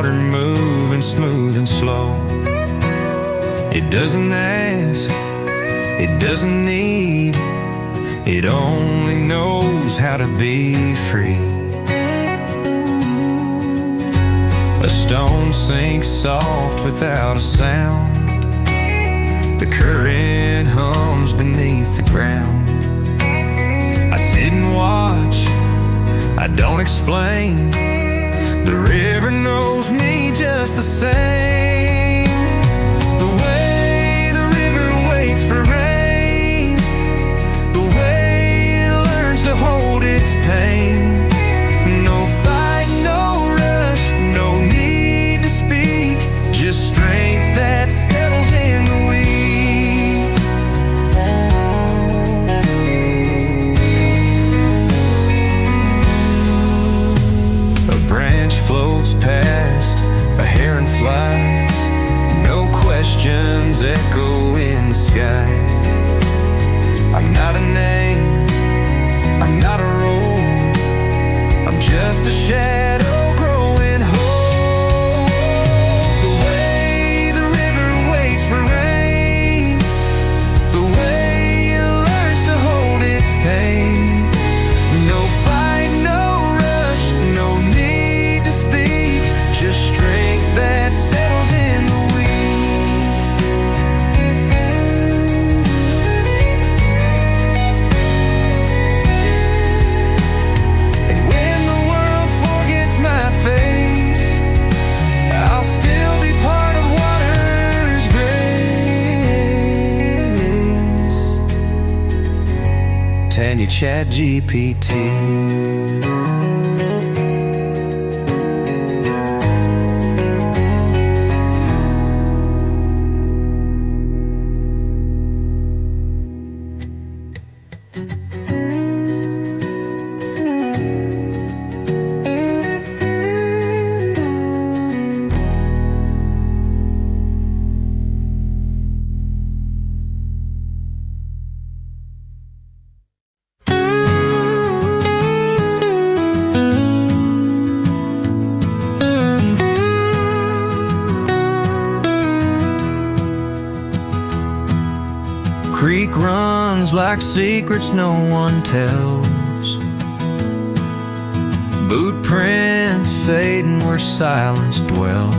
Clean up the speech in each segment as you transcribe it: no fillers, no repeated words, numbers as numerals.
water moving smooth and slow. It doesn't ask, it doesn't need, it only knows how to be free. A stone sinks soft without a sound. The current hums beneath the ground. I sit and watch, I don't explain. The river knows me just the same. The way the river waits for rain, the way it learns to hold its pain. No fight, no rush, no need to speak, just strength that settles in the weed. A branch floats past, a heron flies, no questions echo in the sky. I'm not a name, I'm not a role, I'm just a shadow growing whole. The way the river waits for rain, the way it learns to hold its pain. No fight, no rush, no need to speak, just strength that settles in the And when the world forgets my face, I'll still be part of water's grace. Tanya Chat GPT. Creek runs like secrets no one tells. Boot prints fading where silence dwells.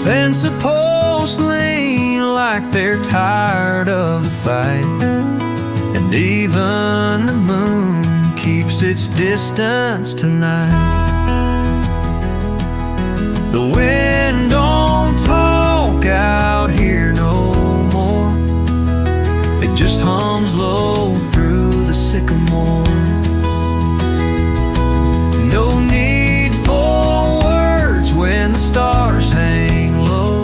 Fence posts lean like they're tired of the fight, and even the moon keeps its distance tonight. The wind don't talk out here no more, it just hums low through the sycamore. No need for words when the stars hang low,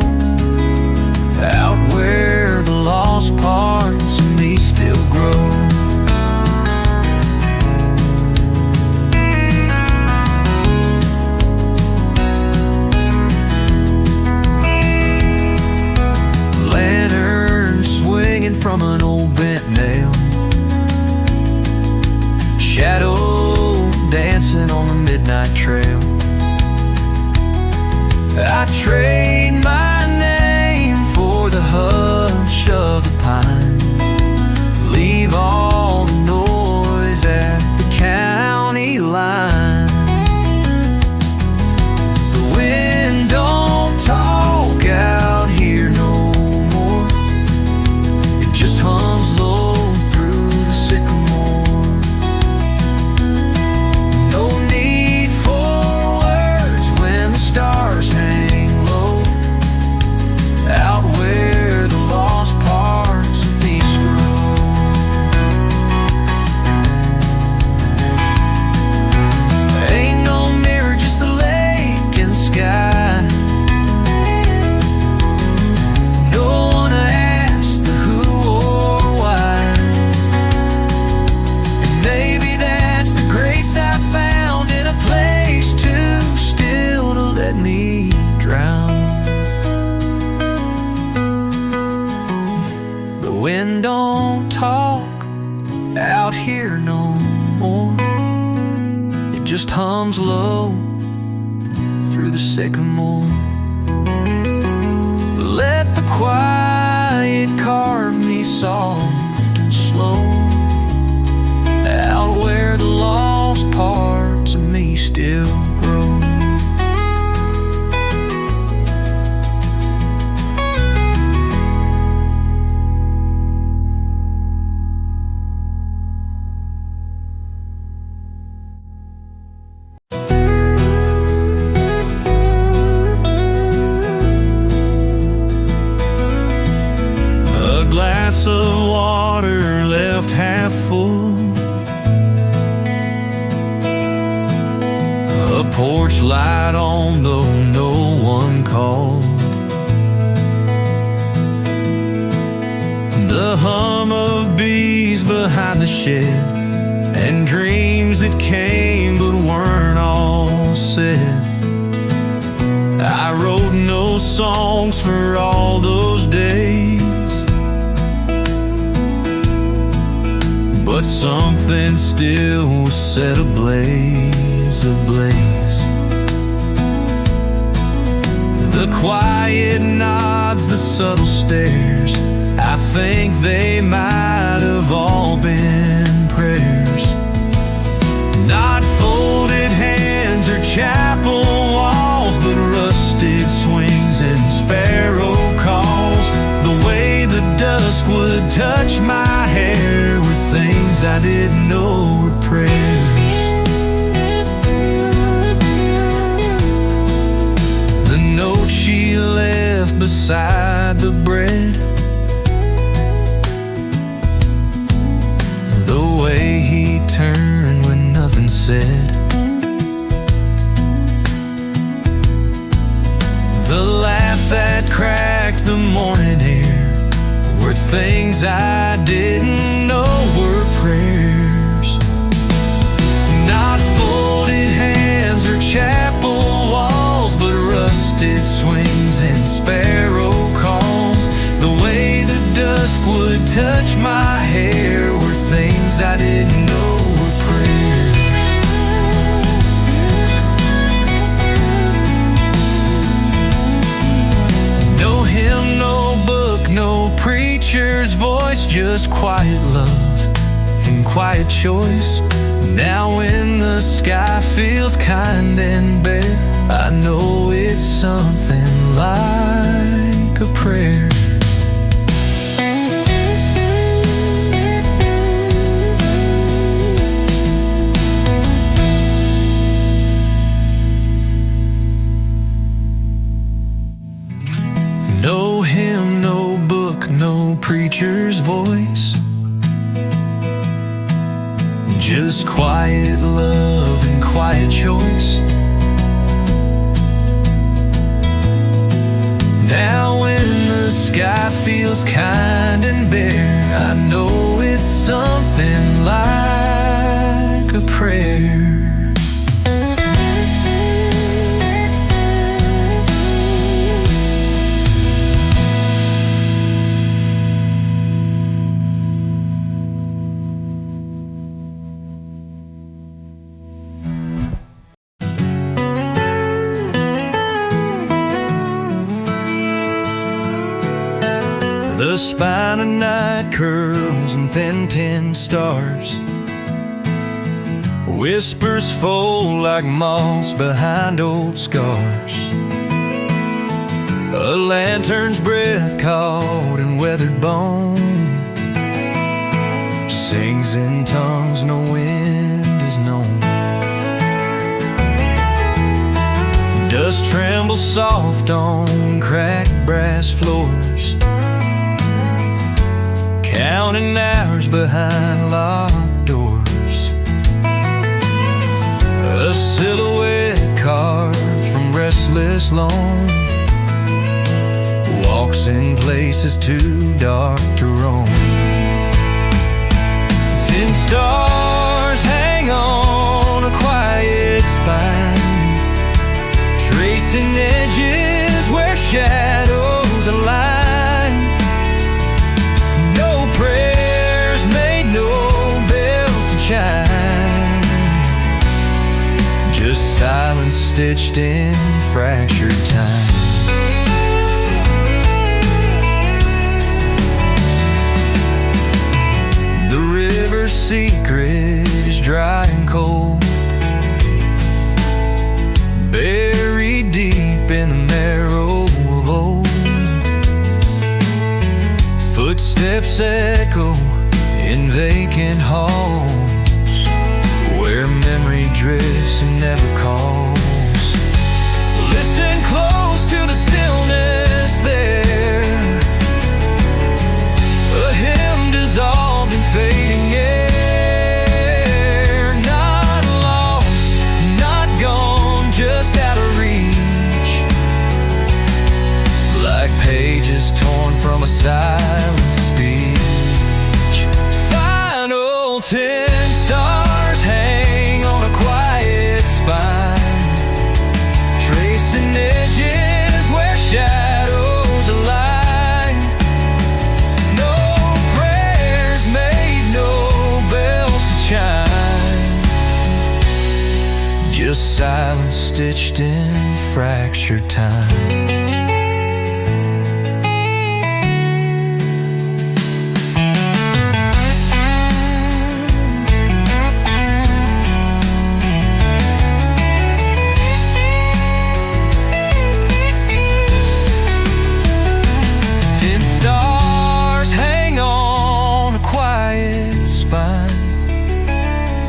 out where the lost parts of me still grow. Lantern swinging from an old bent nail, shadow dancing on the midnight trail. I trade my name for the hush of the pines, leave all the noise at the county line. The wind don't talk out here no more, it just hums low through the sycamore. No need for words when the stars hang low, through the sycamore. Let the quiet carve me soft and slow, out where the lost parts of me still grow. A glass of water left half full, a porch light on though no one called, the hum of bees behind the shed, and dreams that came but weren't all said. I wrote no songs for all those days, but something still was set ablaze, ablaze. The quiet nods, the subtle stares, I think they might have all been prayers. Not folded hands or chapel walls, but rusted swings and sparrow calls. The way the dusk would touch my hair were things I didn't know were prayers. The note she left beside the bread, the way he turned when nothing said, the laugh that cracked the morning air were things I didn't know were prayers. Not folded hands or chapel walls, but rusted swings and sparrow calls. The way the dusk would touch my hair were things I didn't know were prayers. No hymn, no book, no preacher's voice, just quiet love and quiet choice. Now when the sky feels kind and bare, I know it's something like a prayer. No hymn, no book, no preacher's voice, just quiet love and quiet choice. Now when the sky feels kind and bare, I know it's something like a prayer. The spine of night curls and thin tin stars, whispers fold like moss behind old scars. A lantern's breath caught in weathered bone, sings in tongues no wind has known. Dust trembles soft on cracked brass floors, counting hours behind locked doors. A silhouette carved from restless loam walks in places too dark to roam. 10 stars hang on a quiet spine, tracing edges where shadows align. No prayers made, no bells to chime, just silence stitched in fractured time. The river's secret is dry and cold, buried deep in the marrow of old. Footsteps echo in vacant halls, where memory drifts and never calls. Listen close to the stillness there, a hymn dissolved in fading air. Not lost, not gone, just out of reach, like pages torn from a silent speech. Final 10 stars hang on a quiet spine, tracing edges where shadows align. No prayers made, no bells to chime, just silence stitched in fractured time.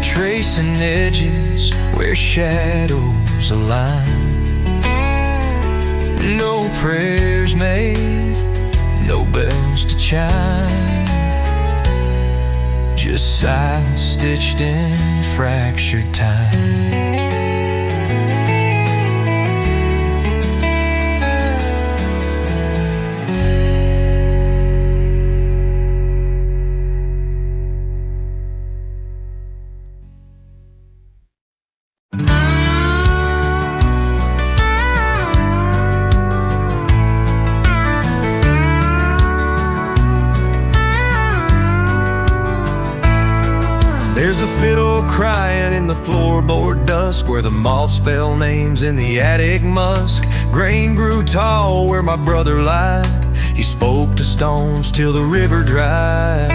Tracing edges where shadows align. No prayers made, no bells to chime, just silence stitched in fractured time. There's a fiddle crying in the floorboard dusk, where the moths spell names in the attic musk. Grain grew tall where my brother lied. He spoke to stones till the river dried.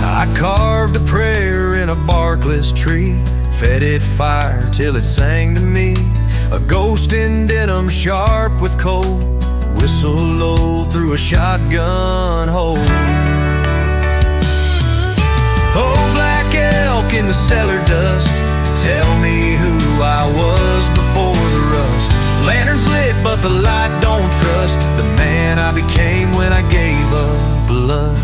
I carved a prayer in a barkless tree, fed it fire till it sang to me. A ghost in denim sharp with cold, whistle low through a shotgun hole. Oh, black elk in the cellar dust, tell me who I was before the rust. Lanterns lit but the light don't trust the man I became when I gave up lust.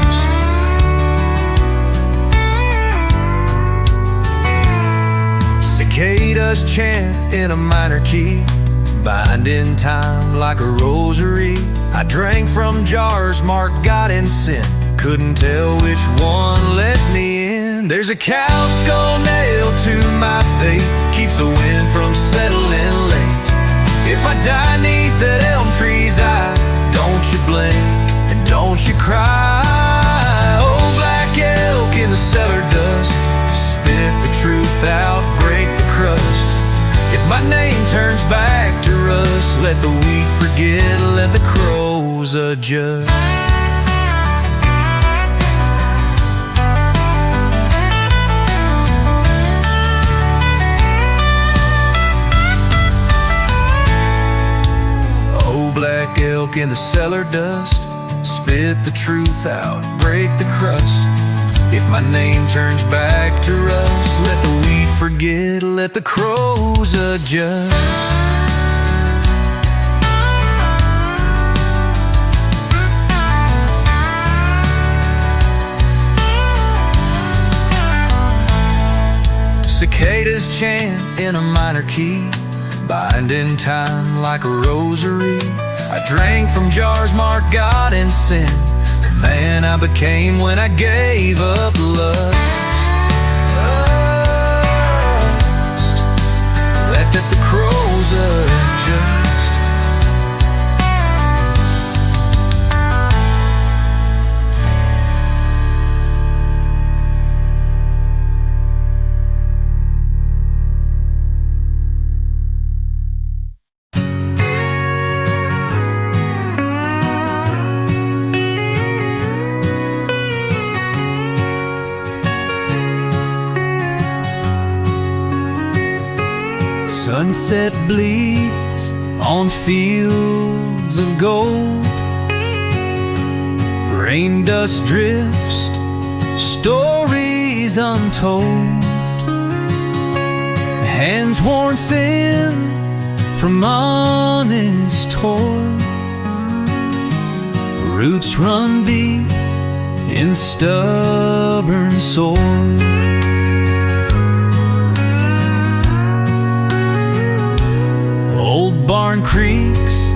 Cicadas chant in a minor key, bind in time like a rosary. I drank from jars marked God and sin, couldn't tell which one let me in. There's a cow skull nailed to my fate, keeps the wind from settling late. If I die neath that elm tree's eye, don't you blink and don't you cry. Oh, black elk in the cellar dust, spit the truth out, break the crust. If my name turns back to rust, let the wheat forget, let the crows adjust. Oh, black elk in the cellar dust, spit the truth out, break the crust. If my name turns back to rust, let the wheat forget, let the crows adjust. Cicadas chant in a minor key, bind in time like a rosary. I drank from jars marked God and sin, the man I became when I gave up lust. Let the crows adjust. Sunset bleeds on fields of gold. Rain dust drifts, stories untold. Hands worn thin from honest toil. Roots run deep in stubborn soil. Old barn creaks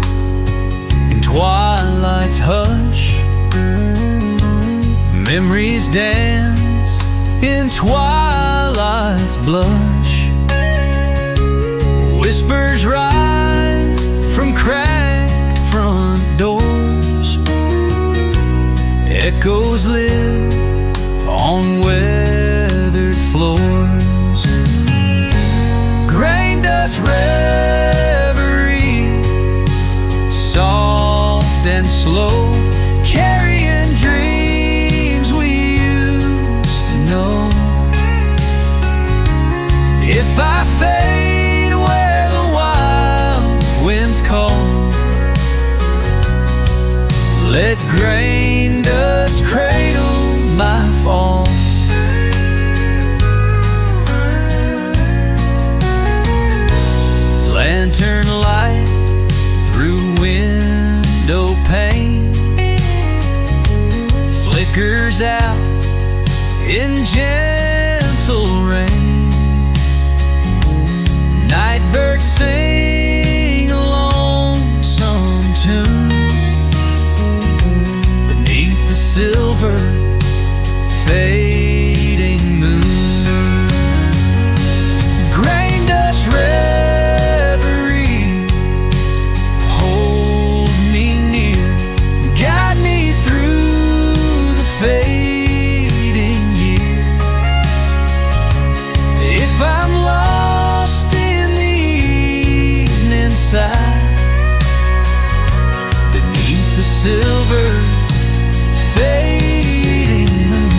in twilight's hush. Memories dance in twilight's blush. Whispers rise from cracked front doors. Echoes live on weathered floors. Grain dust reverie, soft and slow, carrying dreams we used to know. If I fade where the wild winds call, let grain dust cradle my fall. Lantern light through window pane flickers out in gentle rain. Nightbirds sing a lonesome tune beneath the silver fading moon. Grain dust reverie, hold me near, guide me through the fading year. If I'm lost in the evening side, beneath the silver fading moon.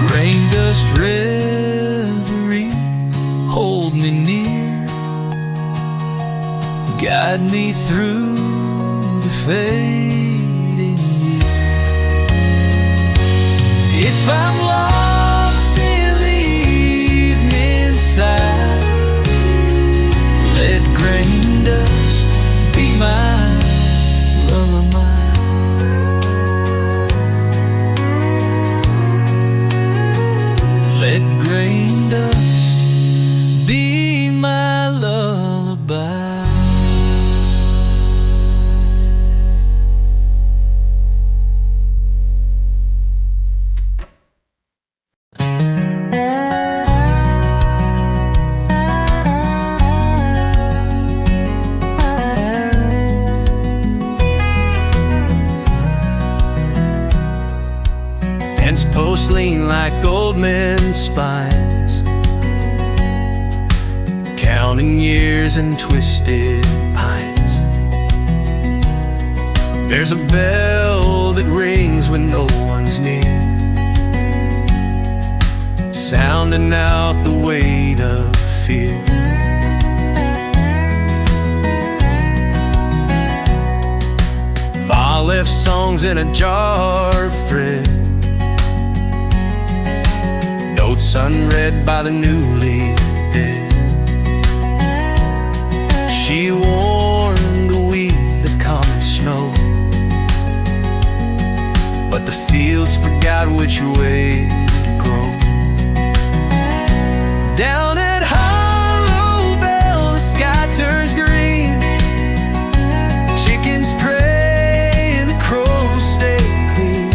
Grain dust reverie, hold me near, guide me through the fading year. If I'm lost in the evening side, let grain dust be my lullaby. Let grain dust be my lullaby. Fence posts lean like old men's spines, counting years and twisted pines. There's a bell that rings when no one's near, sounding out the weight of fear. Ma left songs in a jar of thread, notes unread by the newly dead. She warned the weed of common snow, but the fields forgot which way to grow. Down at Holo Bell, the sky turns green. Chickens pray and the crows stay clean.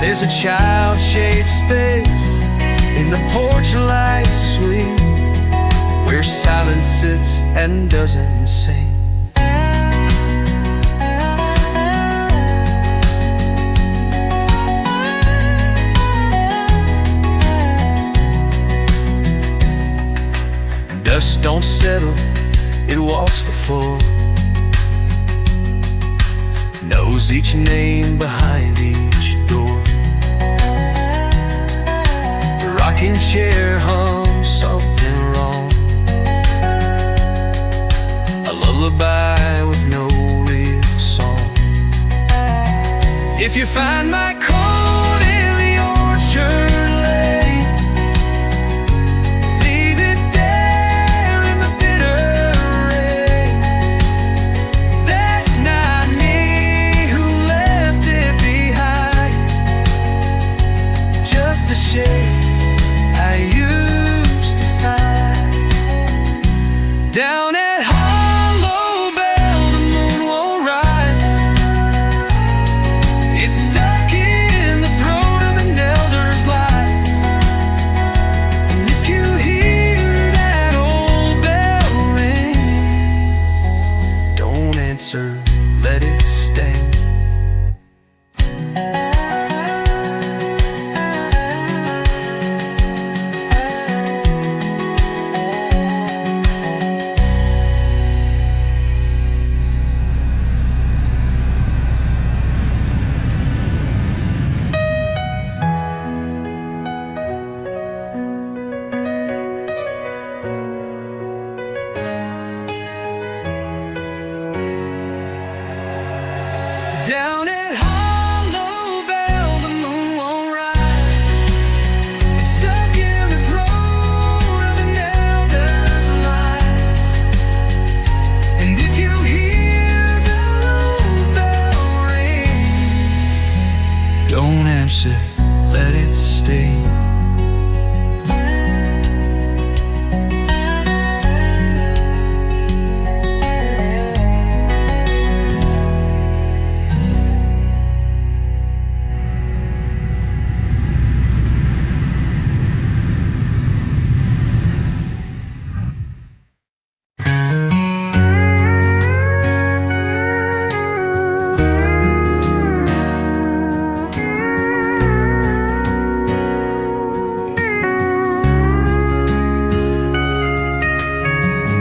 There's a child-shaped space in the porch light swing, where silence sits and doesn't sing. Dust don't settle, it walks the floor, knows knows each name behind each door. The rocking chair hums something wrong, a lullaby with no real song. If you find my coat in the orchard lane, leave it there in the bitter rain. That's not me who left it behind, just a shade I used to find. Down at Holo Bell, the moon won't rise. It's stuck in the throat of an elder's lies. And if you hear that old bell ring, don't answer, let it stay. Down at Holo Bell, the moon won't rise. It's stuck in the throat of an elder's lies. And if you hear the old bell ring, don't answer, let it stay.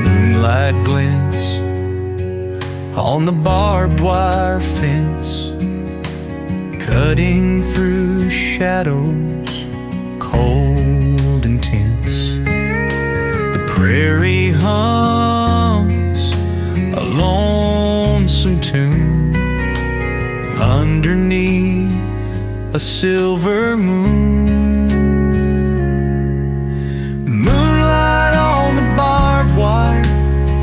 Moonlight glints on the barbed wire fence, cutting through shadows cold and tense. The prairie hums a lonesome tune underneath a silver moon. Moonlight on the barbed wire,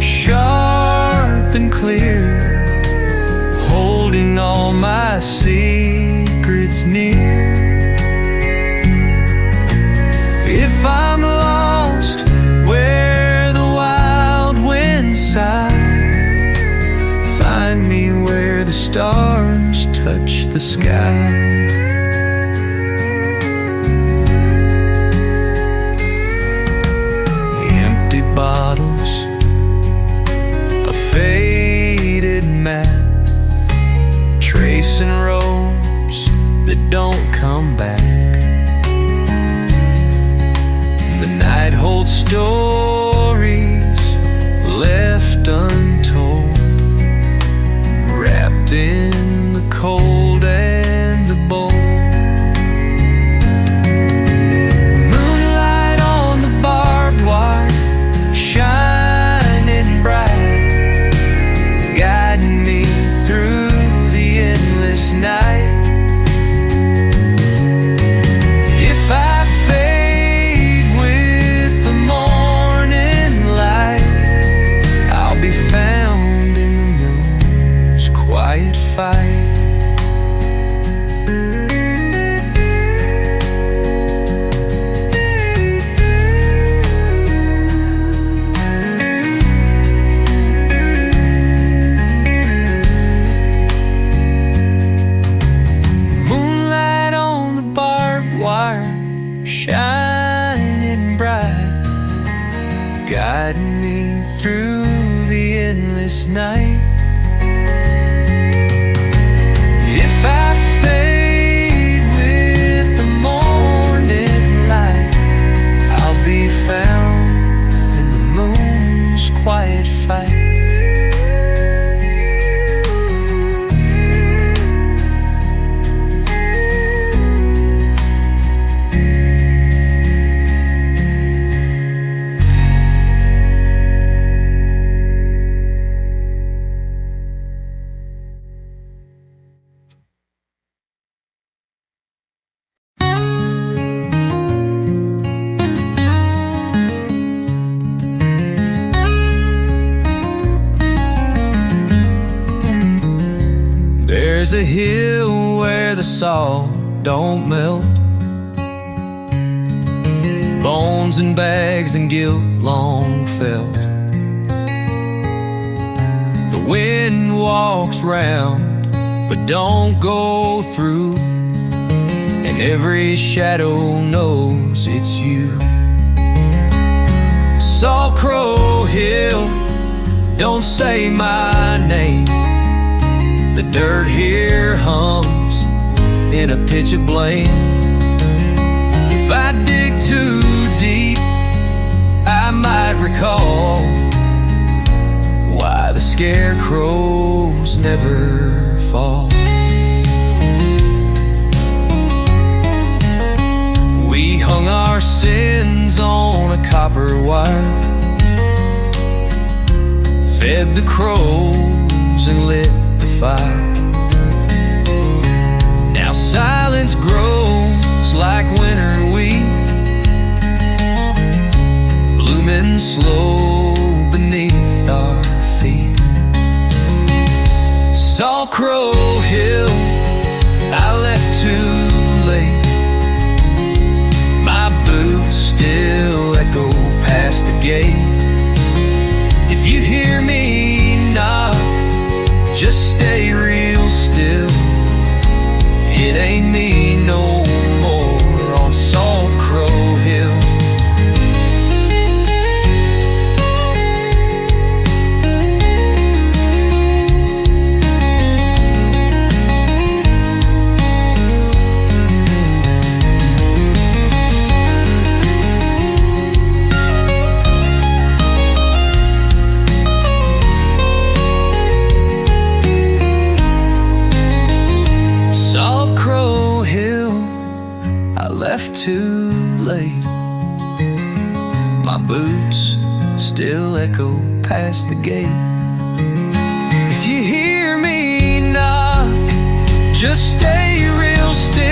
sharp and clear, holding all my secrets near. If I'm lost where the wild winds sigh, find me where the stars touch the sky. Empty bottles, a faded map, tracing roads that don't come back. The night holds stories left untold, wrapped in the cold and the bold. Moonlight on the barbed wire, shining bright, guiding me through the endless night. If I fade with the morning light, I'll be found in the moon's quiet fight. Moonlight on the barbed wire, shining bright, guiding me through the endless night. If I fade with the morning light, I'll be found in the moon's quiet fight. There's a hill where the salt don't melt. Bones and bags and guilt long felt. The wind walks round but don't go through, and every shadow knows it's you. Salt Crow Hill, don't say my name. The dirt here hums in a pitch of blame. If I dig too deep, I might recall why the scarecrows never fall. We hung our sins on a copper wire, fed the crows and lit the fire. Now silence grows like winter wheat, blooming slow beneath our feet. Salt Crow Hill, I left too late. My boots still echo past the gate. If you hear me knock, just stay real still. It ain't me no more on Salt Crow Hill. Salt Crow Hill, I left too late. My boots still echo past the gate. If you hear me knock, just stay real still.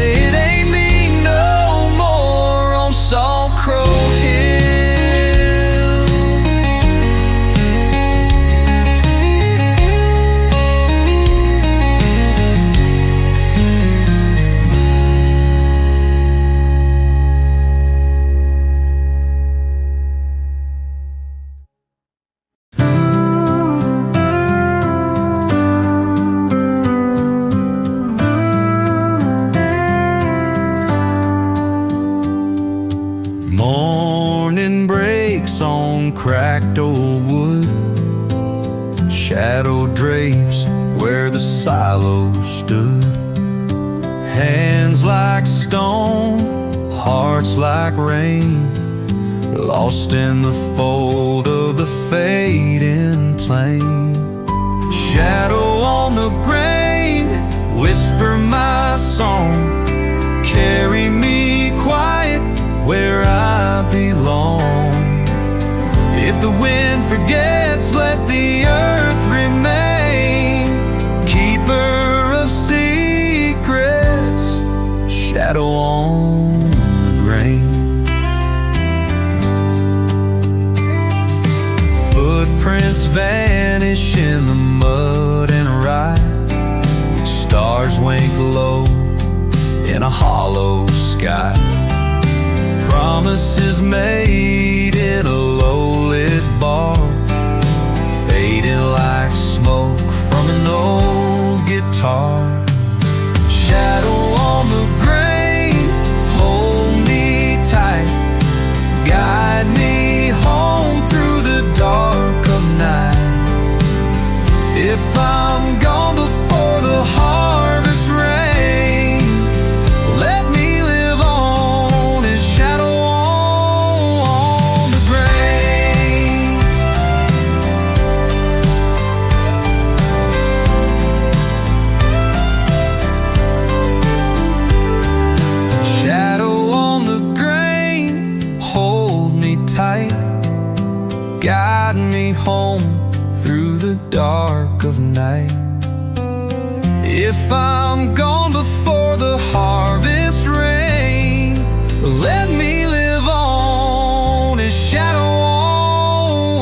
It ain't me no more on Salt Crow Hill. Morning breaks on cracked old wood. Shadow drapes where the silo stood. Hands like stone, hearts like rain, lost in the fold of the fading plain. Shadow on the grain, whisper my song. Carry me quiet where I belong. If the wind forgets, let the earth remain. Keeper of secrets, shadow on the grain. Footprints vanish in the mud and rye. Stars wink low in a hollow sky. Promises made in a low-lit bar, fading like smoke from an old guitar. Shadow on the grain, hold me tight. Guide me home through the dark of night. If I'm gone before the harvest rain, let me live on as shadow on the grain. Shadow on the grain, hold me tight. Guide me home through the dark of night. If I'm gone before the harvest rain, let me live on as shadow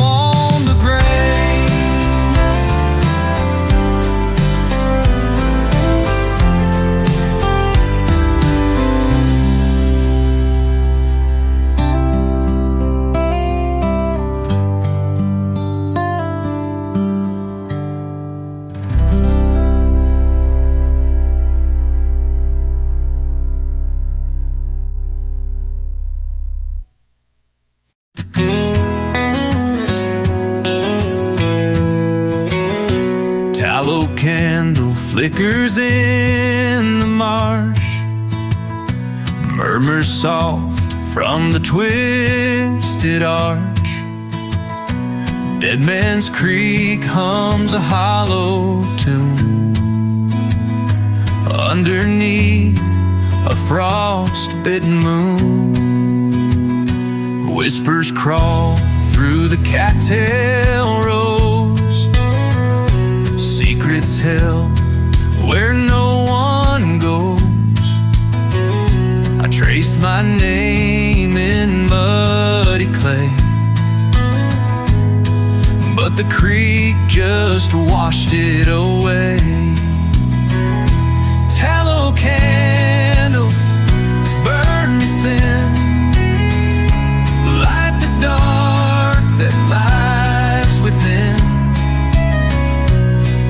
on the grain. flickers in the marsh, murmurs soft from the twisted arch. Dead Man's Creek hums a hollow tune underneath a frost-bitten moon. Whispers crawl through the cattail rows, secrets held where no one goes. I traced my name in muddy clay, but the creek just washed it away. Tallow candle, burn me thin, light the dark that lies within.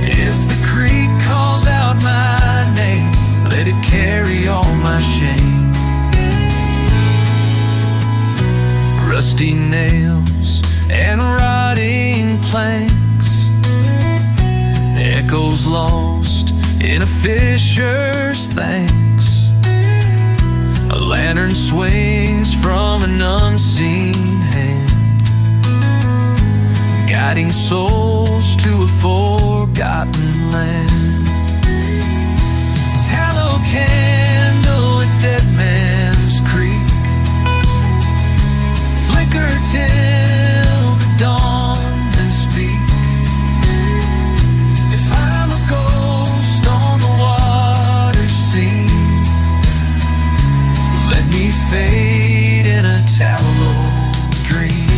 If the creek calls out my name, let it carry all my shame. Rusty nails and rotting planks, echoes lost in a fisher's thanks. A lantern swings from an unseen hand, guiding souls to a forgotten land. Tallow candle at Dead Man's Creek, flicker till the dawn and speak. If I'm a ghost on the water scene, let me fade in a tallow dream.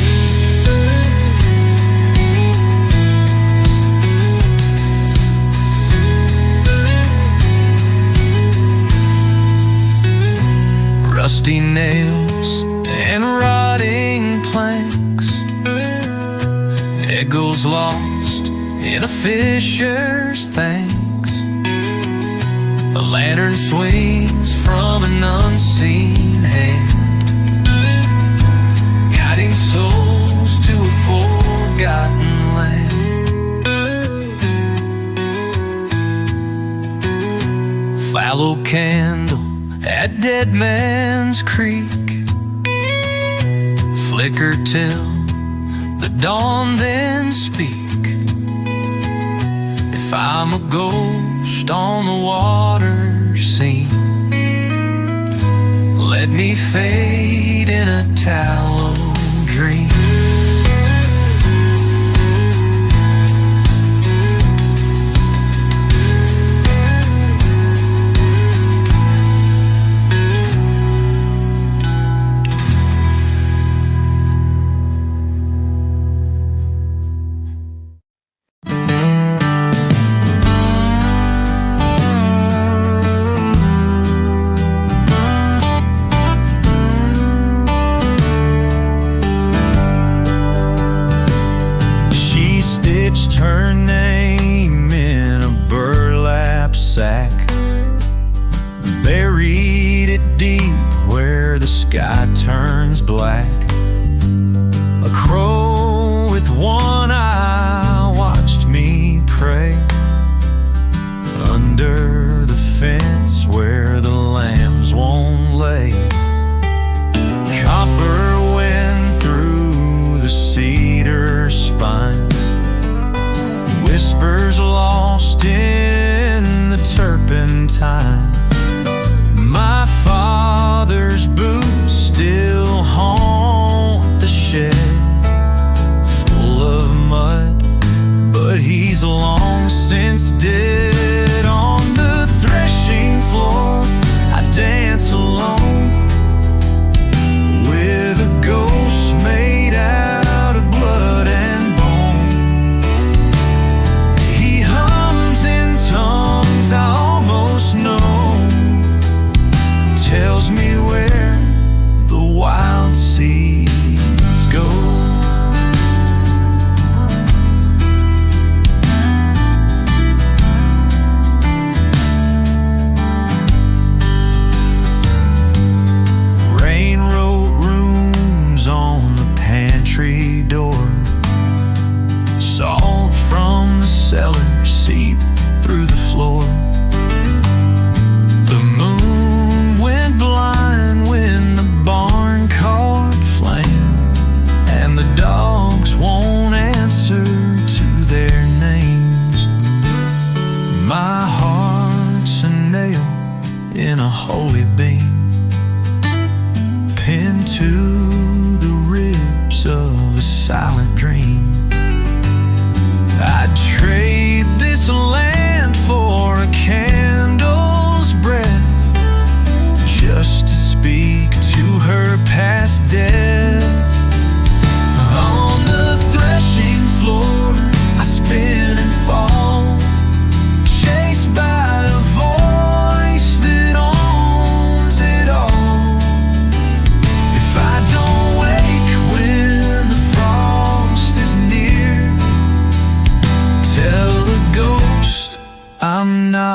Rusty nails and rotting planks, echoes lost in a fisher's thanks. A lantern swings from an unseen hand, guiding souls to a forgotten land. Tallow candle at Dead Man's Creek, flicker till the dawn, then speak. If I'm a ghost on the water scene, let me fade in a tallow dream. Her name in a burlap sack, buried it deep where the sky turns black. A crow with one eye watched me pray under the fence where the lambs won't lay. Copper went through the cedar spines, whispers lost in the turpentine. My father's boots still haunt the shed, full of mud, but he's long since dead. On the threshing floor I dance alone with a ghost made out of blood and bone. Tongues I almost know, tells me where the wild seeds go. Rain wrote runes on the pantry door, salt from the cellar seeped through the floor.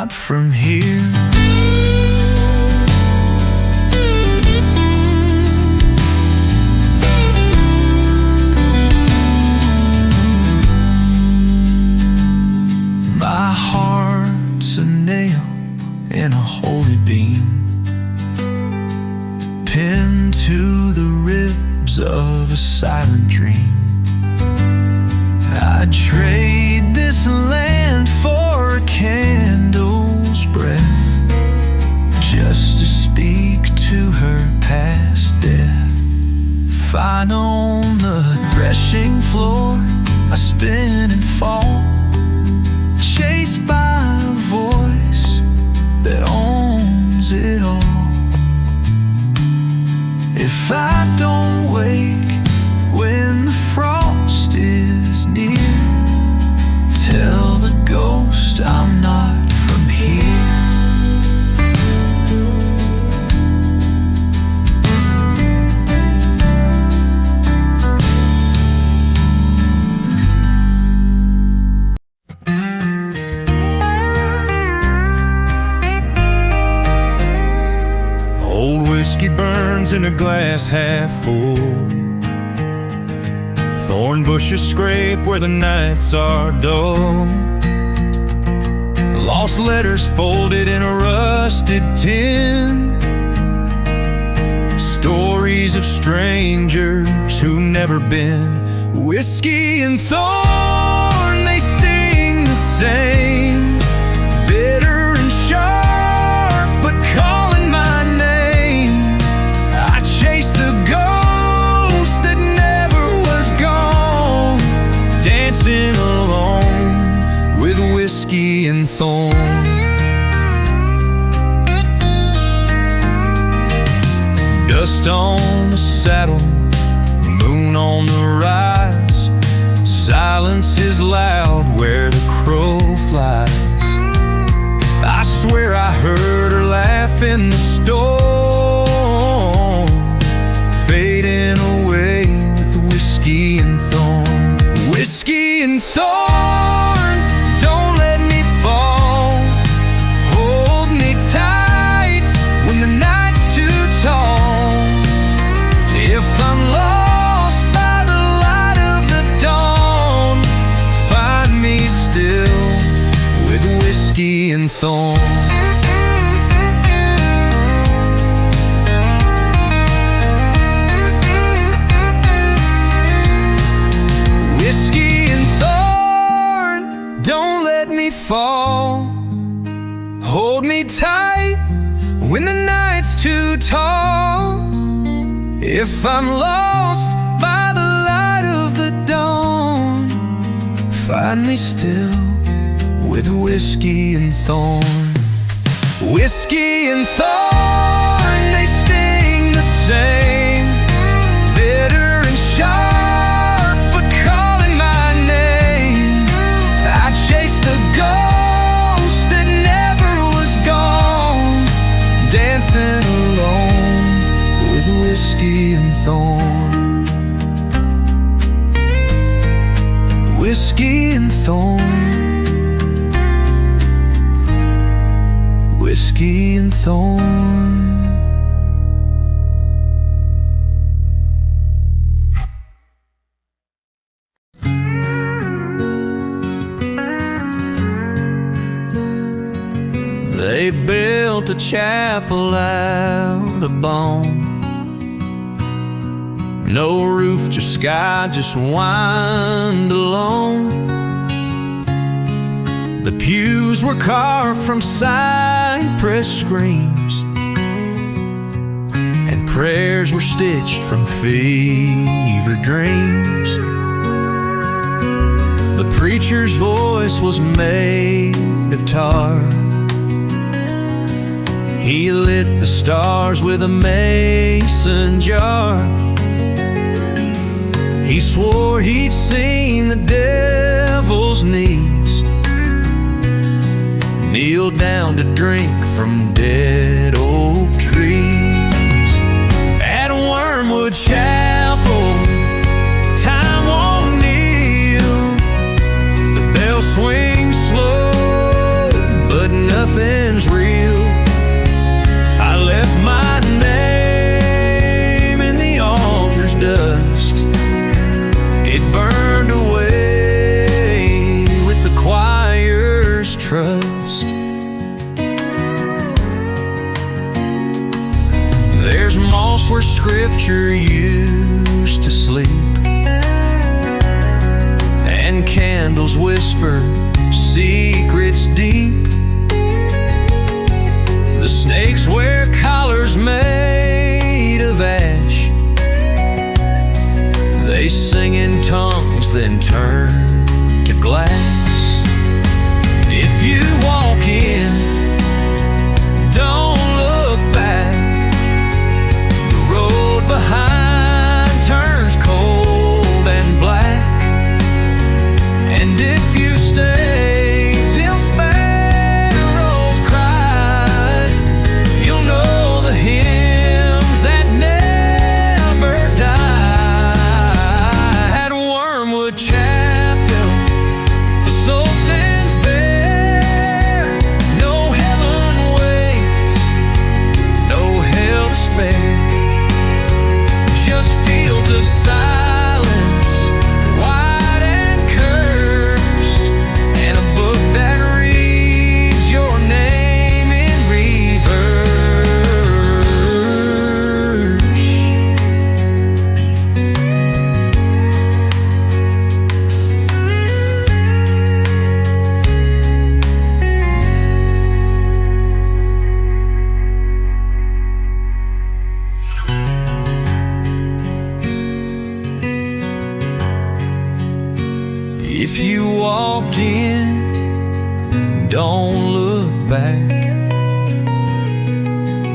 not from here. My heart's a nail in a holy beam, pinned to the ribs of a silent dream. I'd trade this land for a candle's breath, just to speak to her past death. Fine on the threshing floor, I spin and fall, chased by a voice that owns it all. If I don't wake when the frost is near, tell the ghost I'm not from here. Old whiskey burns in a glass half full. Thorn bushes scrape where the nights are dull. Lost letters folded in a rusted tin. Stories of strangers who never been. Whiskey and thorn, they sting the same. Bitter and sharp, but calling my name. I chase the ghost that never was gone, dancing alone with whiskey and thorn. Dust on the saddle, moon on the rise. Silence is loud where the crow flies. I swear I heard her laugh in the storm, fading away with whiskey and thorn. Whiskey and thorn, don't let me fall. Hold me tight when the night's too tall. If I'm lost by the light of the dawn, find me still with whiskey and thorn. Whiskey and thorn, don't let me fall. Hold me tight when the night's too tall. If I'm lost by the light of the dawn, find me still with whiskey and thorn. Whiskey and thorn, they sting the same. Bitter and sharp, but calling my name. I chase the ghost that never was gone, dancing alone with whiskey and thorn. Whiskey and thorn. Whiskey and thorn. They built a chapel out of bone. No roof, just sky, just wind alone. The pews were carved from cypress screams, and prayers were stitched from fever dreams. The preacher's voice was made of tar. He lit the stars with a mason jar. He swore he'd seen the devil's knees kneel down to drink from dead oak trees. At Wormwood Chapel, time won't kneel. The bell swings slow, but nothing scripture used to sleep, and candles whisper secrets deep. The snakes wear collars made of ash. They sing in tongues, then turn to glass. If you walk in, don't look back. The road behind turns cold and black. And if you stay till sparrows cry, you'll know the hymns that never die. At Wormwood Chapel, the soul stands bare. No heaven waits, no hell to spare. Just fields of silence, wide and cursed, and a book that reads your name in reverse. If you walk in, don't look back.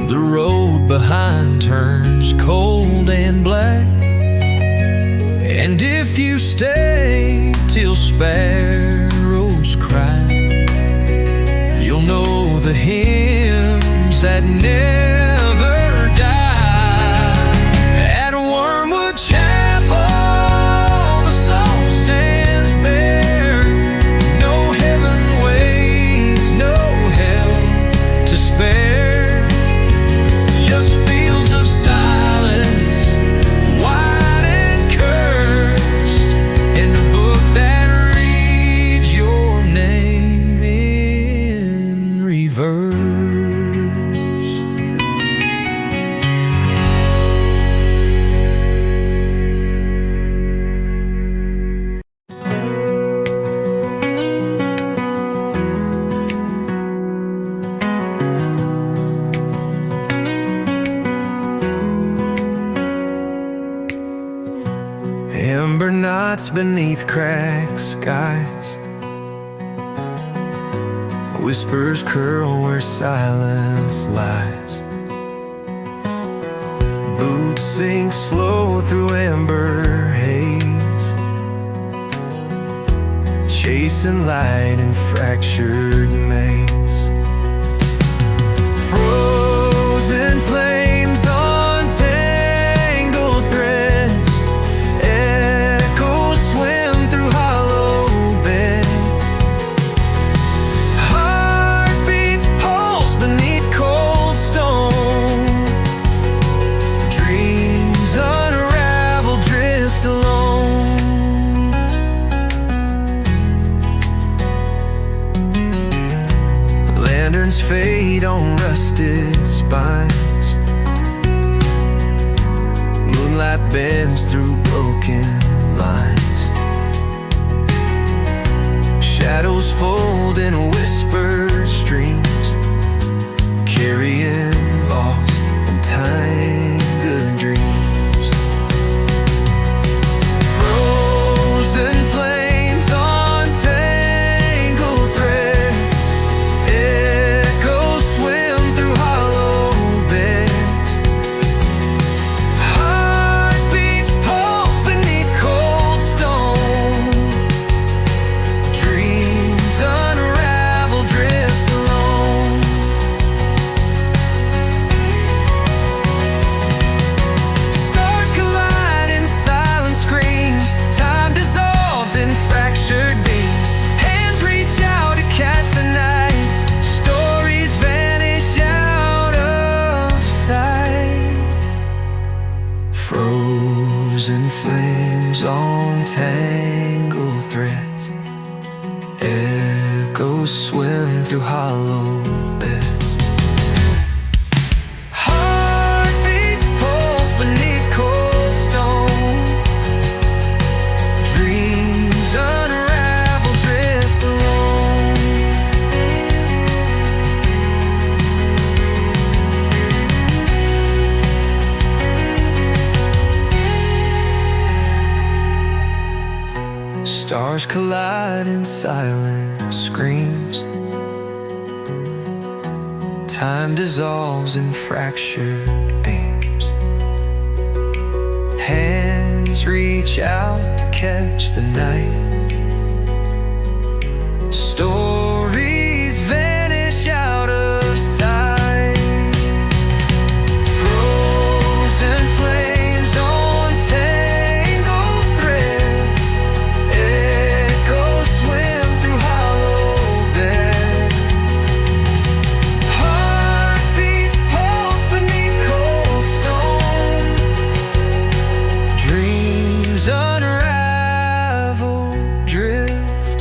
The road behind turns cold and black. And if you stay till sparrows cry, you'll know the hymns that never die. At Wormwood Chapel, the soul stands bare. No heaven waits, no hell to spare. Just fields of silence, wide and cursed, and a book that reads your name in reverse. Amber nights beneath cracked skies, whispers curl where silence lies. Boots sink slow through amber haze, chasing light in fractured maze. Frozen flames on tangled threads, echoes swim through hollow beds. Heartbeats pulse beneath cold stone, dreams unravel, drift alone. Lanterns fade on rusted spines, moonlight bends through broken lines. Shadows fold in whispered streams, carrying lost and tangled dreams. Frozen flames on tangled threads, echoes swim through hollow beds. Heartbeats pulse beneath cold stone, dreams unravel, drift alone. Stars collide in silent screams, time dissolves in fractured beams. Hands reach out to catch the night, stories vanish out of sight. Frozen flames on tangled threads, echoes swim through hollow beds. Heartbeats pulse beneath Stars collide in silent screams. Time dissolves in fractured beams. Hands reach out to catch the night. Stories vanish out of sight. Frozen flames on tangled threads. Echoes swim through hollow beds. Heartbeats pulse beneath cold stone. Dreams unravel, drift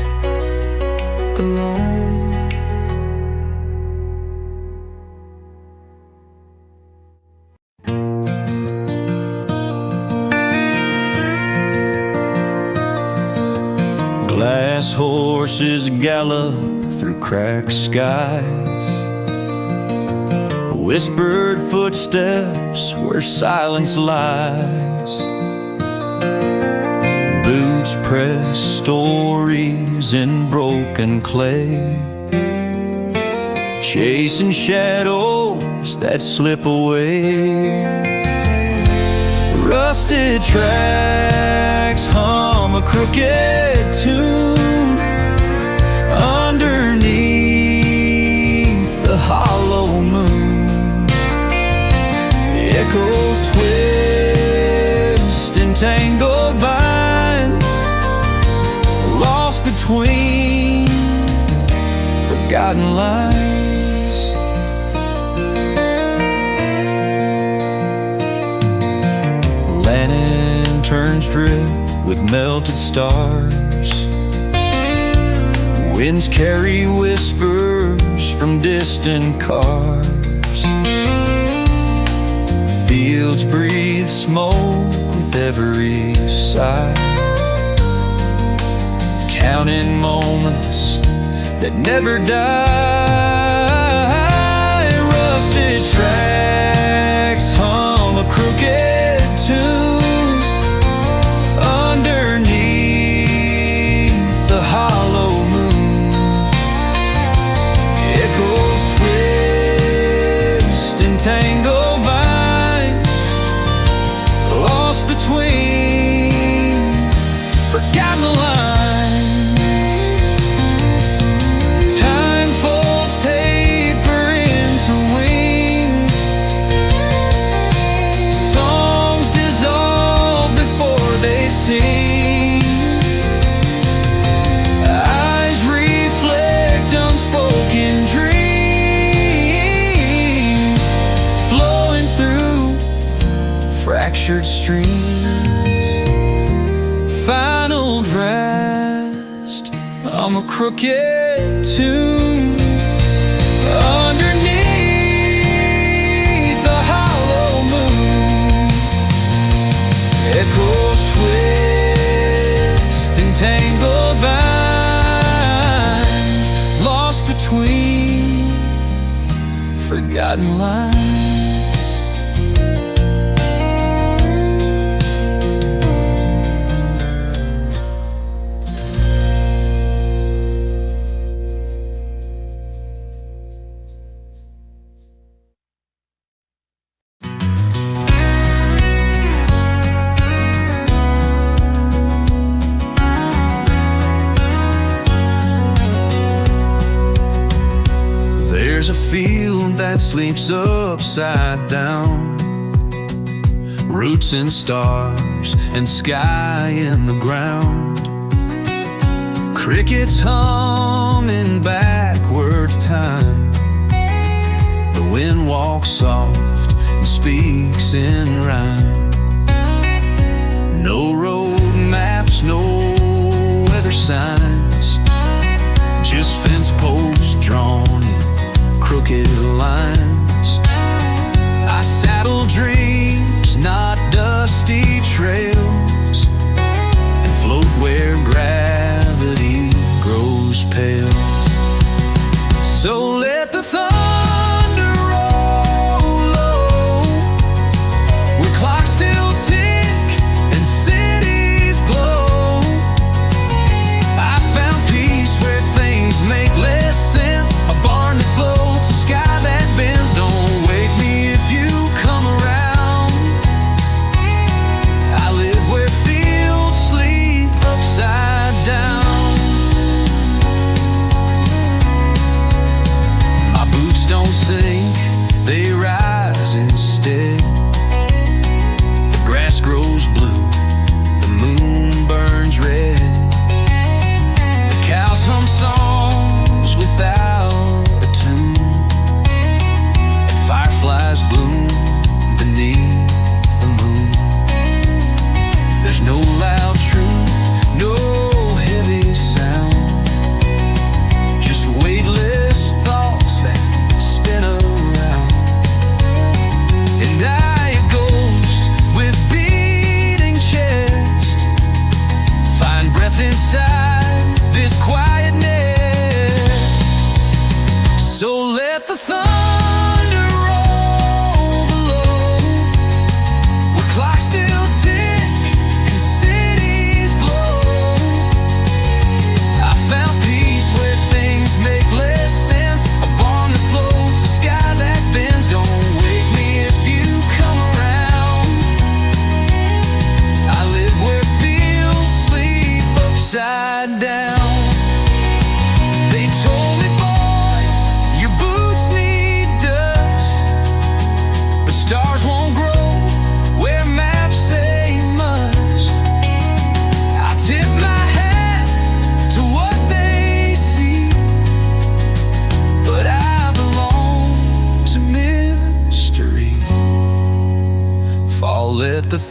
alone. Glass horses gallop through cracked skies. Whispered footsteps where silence lies. Boots press stories in broken clay, chasing shadows that slip away. Rusted tracks hum a crooked tune underneath the hollow moon. Echoes twist in tangled vines, lost between forgotten lines. Lanterns drip with melted stars. Winds carry whispers from distant cars. Fields breathe smoke with every sigh, counting moments that never die. Rusted tracks hum a crooked tune underneath the hollow moon. Echoes twist in tangled vines, lost between forgotten lines. Time folds paper into wings. Songs dissolve before they sing. Eyes reflect unspoken dreams, flowing through fractured streams. Final dressed, I'm a crooked tune underneath the hollow moon. Echoes twist in tangled vines, lost between forgotten lines. There's a field that sleeps upside down, roots in stars and sky in the ground. Crickets humming backward time. The wind walks soft and speaks in rhyme. No road maps, no weather signs, just fence posts drawn in crooked lines. I saddle dreams, not dusty trails, and float where gravity grows pale. So let the thunder roll low, where clocks still tick and cities glow.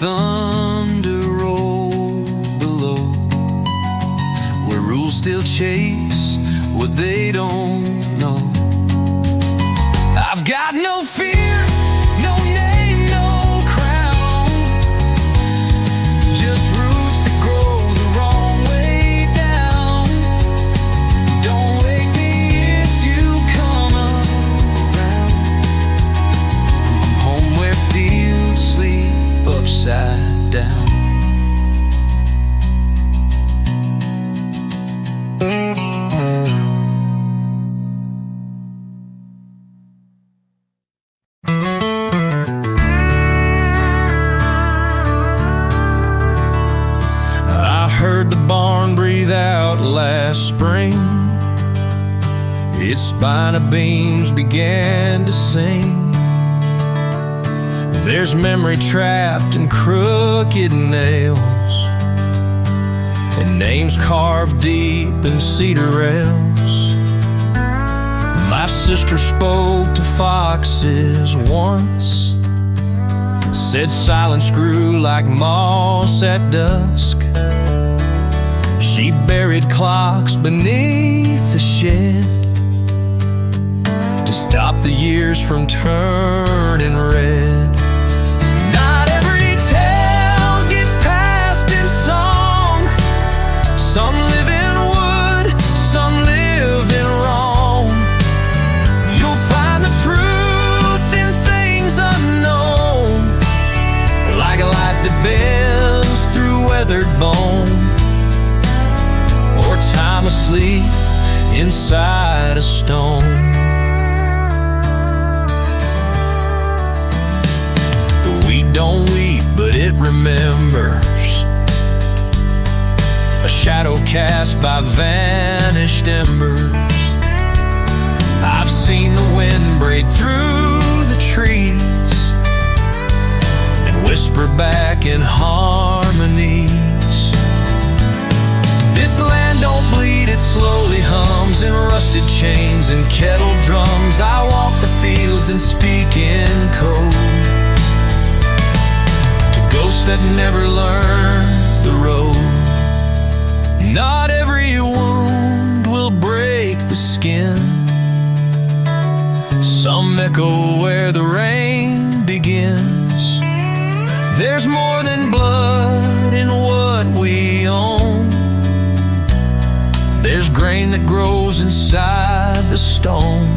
thunder roll below, where rules still chase what they don't know. I've got no fear, no name, no crown, just roots that grow the wrong way down. Don't wake me if you come around. I'm home where fields sleep upside down. Heard the barn breathe out last spring. Its spine of beams began to sing. There's memory trapped in crooked nails, and names carved deep in cedar rails. My sister spoke to foxes once, said silence grew like moss at dusk. She buried clocks beneath the shed to stop the years from turning red. Not every tale gets passed in song. Some live in wood, some live in wrong. You'll find the truth in things unknown, like a light that bends through weathered bone, time asleep inside a stone. The wheat don't weep, but it remembers, a shadow cast by vanished embers. I've seen the wind braid through the trees and whisper back in harmonies. This land don't bleed, it slowly hums in rusted chains and kettle drums. I walk the fields and speak in code to ghosts that never learned the road. Not every wound will break the skin. Some echo where the rain begins. There's more than blood in what we own. There's grain that grows inside the stone.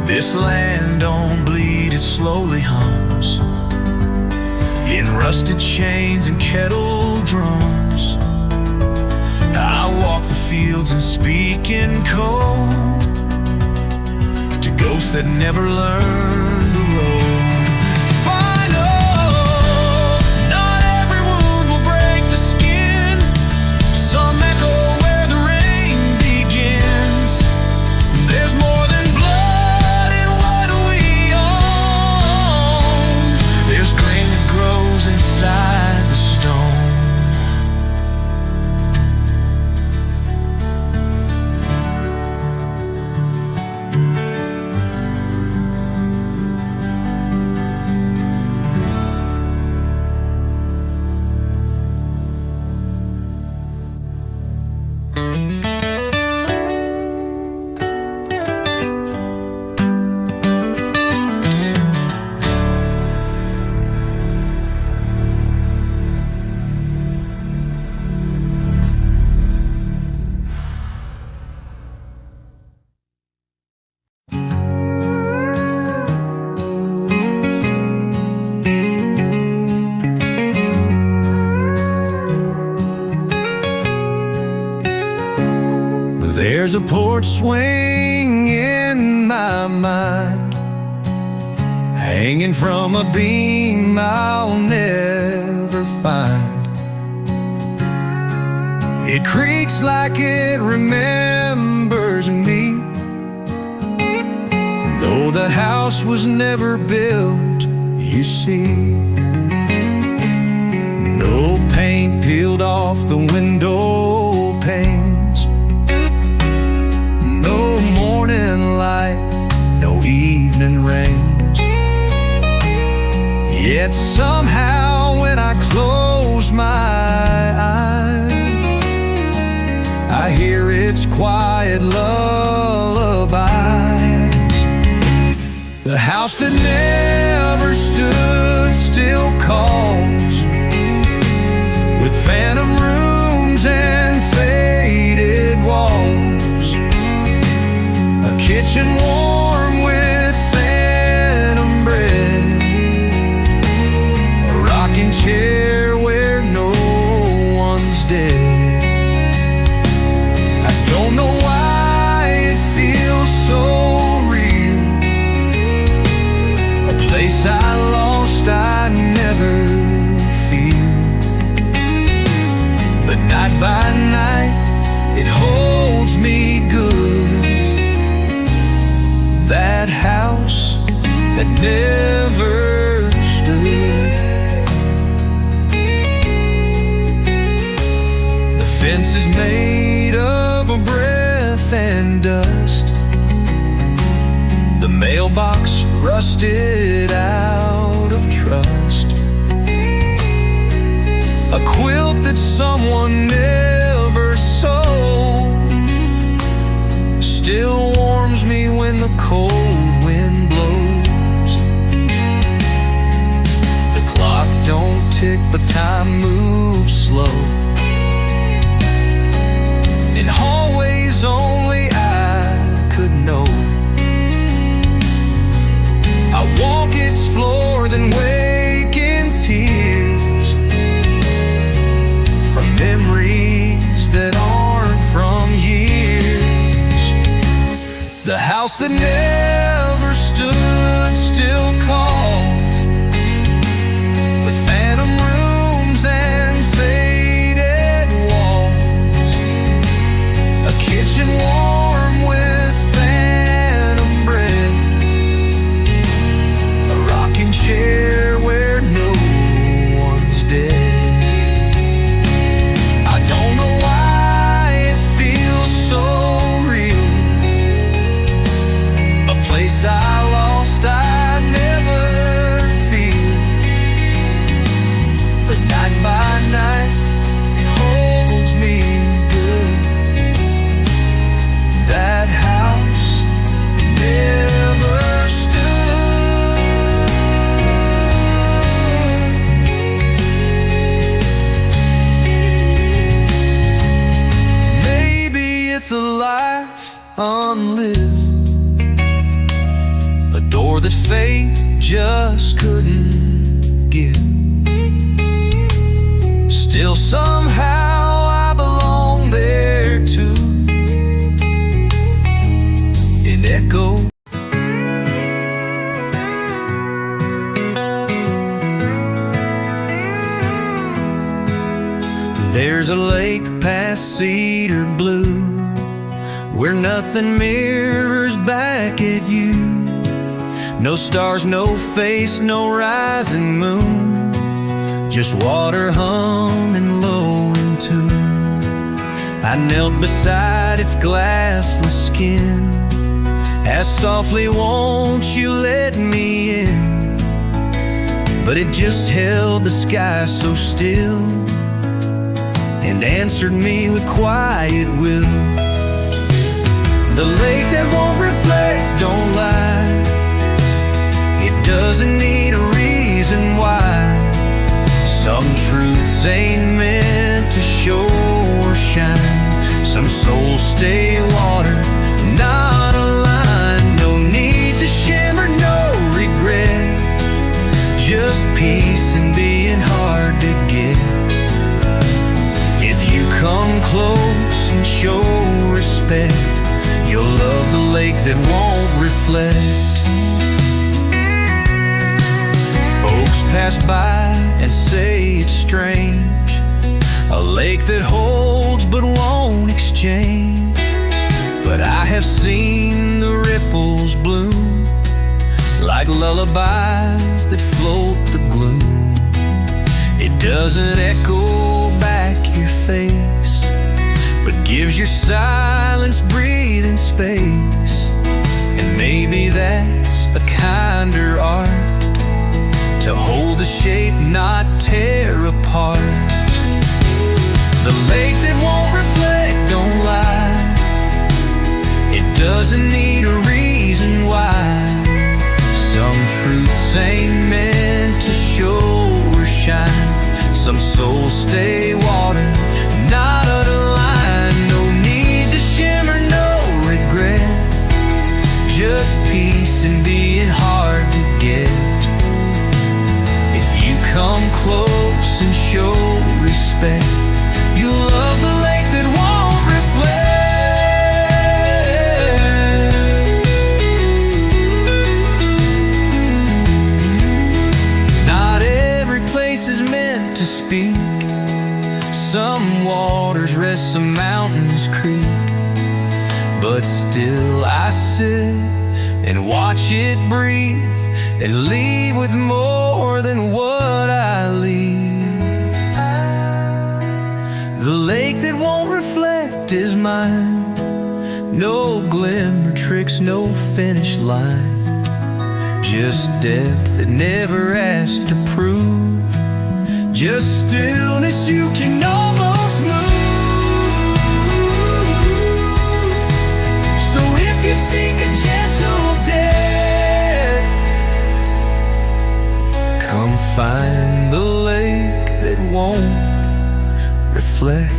This land don't bleed, it slowly hums in rusted chains and kettle drums. I walk the fields and speak in code to ghosts that never learned the road. Inside the stone. There's a porch swing in my mind hanging from a beam I'll never find. It creaks like it remembers me, though the house was never built, you see. No paint peeled off the window panes, no morning light, no evening rains. Yet somehow when I close my eyes, I hear its quiet lullabies. The house that never stood still calls, with phantom rooms and faded walls. A kitchen warm with phantom bread, a rocking chair where no one's dead. I don't know why it feels so real, a place I lost I never feel. But night by night it holds me good, that house that never stood. The fence is made of a breath and dust, the mailbox rusted out of trust. A quilt that someone never sewed still warms me when the cold wind blows. The clock don't tick, but time moves slow. In hallways only I could know. I walk its floor, then wake in tears from memories that aren't from years. The house that never stood still calls, with phantom rooms and faded walls. A kitchen warm with phantom bread, a rocking chair where no one's dead. I don't know why it feels so real, a place I lost I never feel. But night by night it holds me good, that house never stood. Maybe it's a life unlived, a door that fate just couldn't give. Still somehow I belong there too, in echo. There's a lake past Cedar Blue, where nothing mirrors back at you. No stars, no face, no rising moon, just water humming low in tune. I knelt beside its glassless skin, asked softly, won't you let me in? But it just held the sky so still, and answered me with quiet will. The lake that won't reflect, don't lie, it doesn't need a reason why. Some truths ain't meant to show or shine, some souls stay water, not a line. No need to shimmer, no regret, just peace and being hard to get. If you come close and show respect, you'll love the lake that won't reflect. pass by and say it's strange. A lake that holds but won't exchange. But I have seen the ripples bloom like lullabies that float the gloom. It doesn't echo back your face, but gives your silence breathing space. And maybe that's a kinder art, to hold the shape, not tear apart. The lake that won't reflect, don't lie. It doesn't need a reason why. Some truths ain't meant to show or shine. Some souls stay water, not out of line. No need to shimmer, no regret, just peace and being hard to get. If you come close and show respect, you'll love the lake that won't reflect. Not every place is meant to speak. Some waters rest, some mountains creak. But still I sit and watch it breathe, and leave with more than what I leave. The lake that won't reflect is mine. No glimmer tricks, no finish line. Just depth that never asked to prove. Just stillness you can almost move. So if you seek a gentle death, come find the lake that won't reflect.